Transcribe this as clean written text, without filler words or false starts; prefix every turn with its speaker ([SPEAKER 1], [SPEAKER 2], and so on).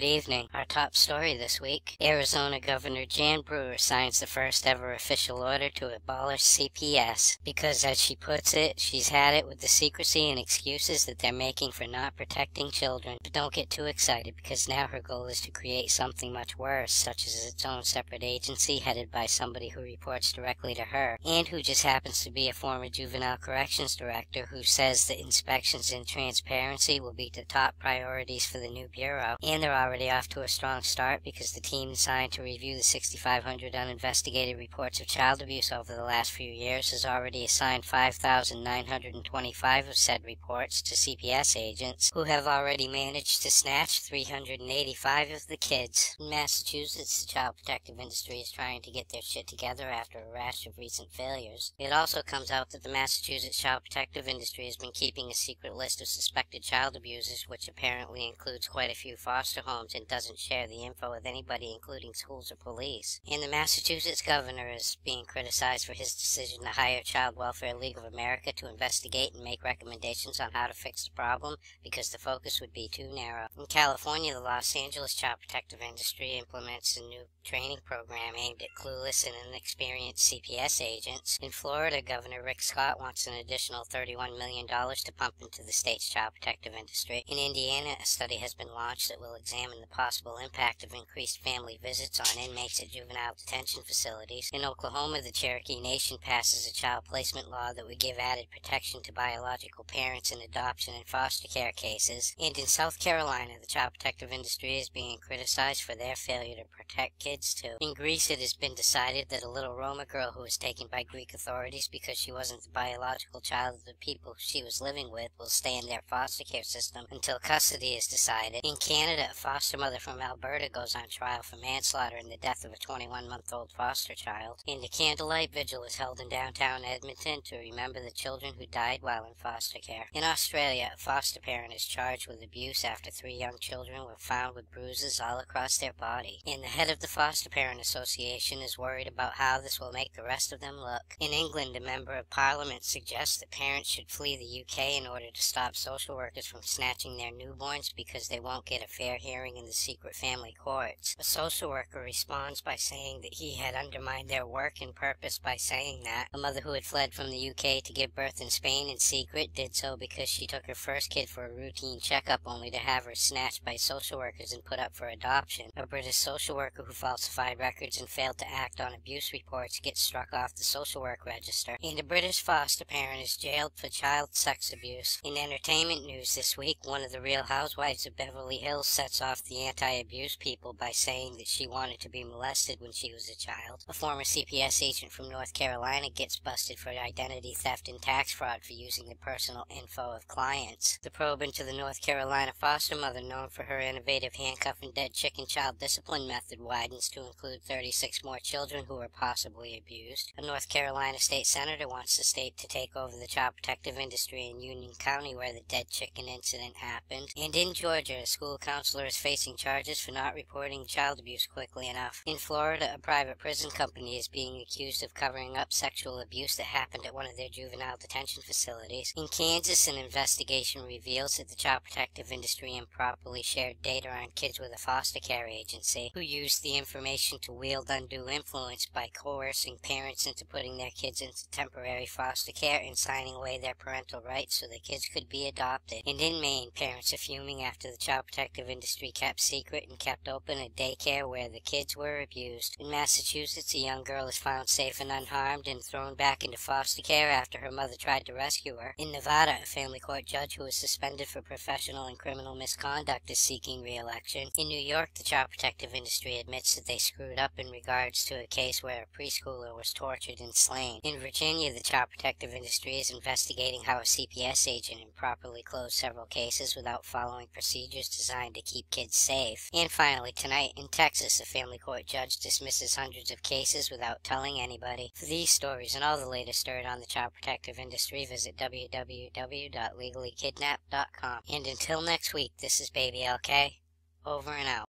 [SPEAKER 1] Good evening. Our top story this week: Arizona Governor Jan Brewer signs the first ever official order to abolish CPS because, as she puts it, she's had it with the secrecy and excuses that they're making for not protecting children. But don't get too excited, because now her goal is to create something much worse, such as its own separate agency headed by somebody who reports directly to her, and who just happens to be a former juvenile corrections director who says that inspections and transparency will be the top priorities for the new bureau. And they're already off to a strong start, because the team assigned to review the 6,500 uninvestigated reports of child abuse over the last few years has already assigned 5,925 of said reports to CPS agents, who have already managed to snatch 385 of the kids. In Massachusetts, the child protective industry is trying to get their shit together after a rash of recent failures. It also comes out that the Massachusetts child protective industry has been keeping a secret list of suspected child abusers, which apparently includes quite a few foster homes, and doesn't share the info with anybody, including schools or police. And the Massachusetts governor is being criticized for his decision to hire Child Welfare League of America to investigate and make recommendations on how to fix the problem, because the focus would be too narrow. In California, the Los Angeles child protective industry implements a new training program aimed at clueless and inexperienced CPS agents. In Florida, Governor Rick Scott wants an additional $31 million to pump into the state's child protective industry. In Indiana, a study has been launched that will examine the possible impact of increased family visits on inmates at juvenile detention facilities. In Oklahoma, the Cherokee Nation passes a child placement law that would give added protection to biological parents in adoption and foster care cases. And in South Carolina, the child protective industry is being criticized for their failure to protect kids too. In Greece, it has been decided that a little Roma girl who was taken by Greek authorities because she wasn't the biological child of the people she was living with will stay in their foster care system until custody is decided. In Canada, a foster mother from Alberta goes on trial for manslaughter in the death of a 21-month-old foster child. And a candlelight vigil is held in downtown Edmonton to remember the children who died while in foster care. In Australia, a foster parent is charged with abuse after 3 young children were found with bruises all across their body. And the head of the Foster Parent Association is worried about how this will make the rest of them look. In England, a member of Parliament suggests that parents should flee the UK in order to stop social workers from snatching their newborns, because they won't get a fair hearing in the secret family courts. A social worker responds by saying that he had undermined their work and purpose by saying that a mother who had fled from the UK to give birth in Spain in secret did so because she took her first kid for a routine checkup, only to have her snatched by social workers and put up for adoption. A British social worker who falsified records and failed to act on abuse reports gets struck off the social work register. And a British foster parent is jailed for child sex abuse. In entertainment news this week, one of the Real Housewives of Beverly Hills sets off the anti-abuse people by saying that she wanted to be molested when she was a child. A former CPS agent from North Carolina gets busted for identity theft and tax fraud for using the personal info of clients. The probe into the North Carolina foster mother, known for her innovative handcuff and dead chicken child discipline method, widens to include 36 more children who were possibly abused. A North Carolina state senator wants the state to take over the child protective industry in Union County, where the dead chicken incident happened. And in Georgia, a school counselor is facing charges for not reporting child abuse quickly enough. In Florida, a private prison company is being accused of covering up sexual abuse that happened at one of their juvenile detention facilities. In Kansas, an investigation reveals that the child protective industry improperly shared data on kids with a foster care agency, who used the information to wield undue influence by coercing parents into putting their kids into temporary foster care and signing away their parental rights so the kids could be adopted. And in Maine, parents are fuming after the child protective industry kept secret and kept open a daycare where the kids were abused. In Massachusetts, a young girl is found safe and unharmed and thrown back into foster care after her mother tried to rescue her. In Nevada, a family court judge who was suspended for professional and criminal misconduct is seeking re-election. In New York, the child protective industry admits that they screwed up in regards to a case where a preschooler was tortured and slain. In Virginia, the child protective industry is investigating how a CPS agent improperly closed several cases without following procedures designed to keep kids safe. And finally, tonight in Texas, a family court judge dismisses hundreds of cases without telling anybody. For these stories and all the latest dirt on the child protective industry, visit www.legallykidnapped.com. And until next week, this is Baby LK. Over and out.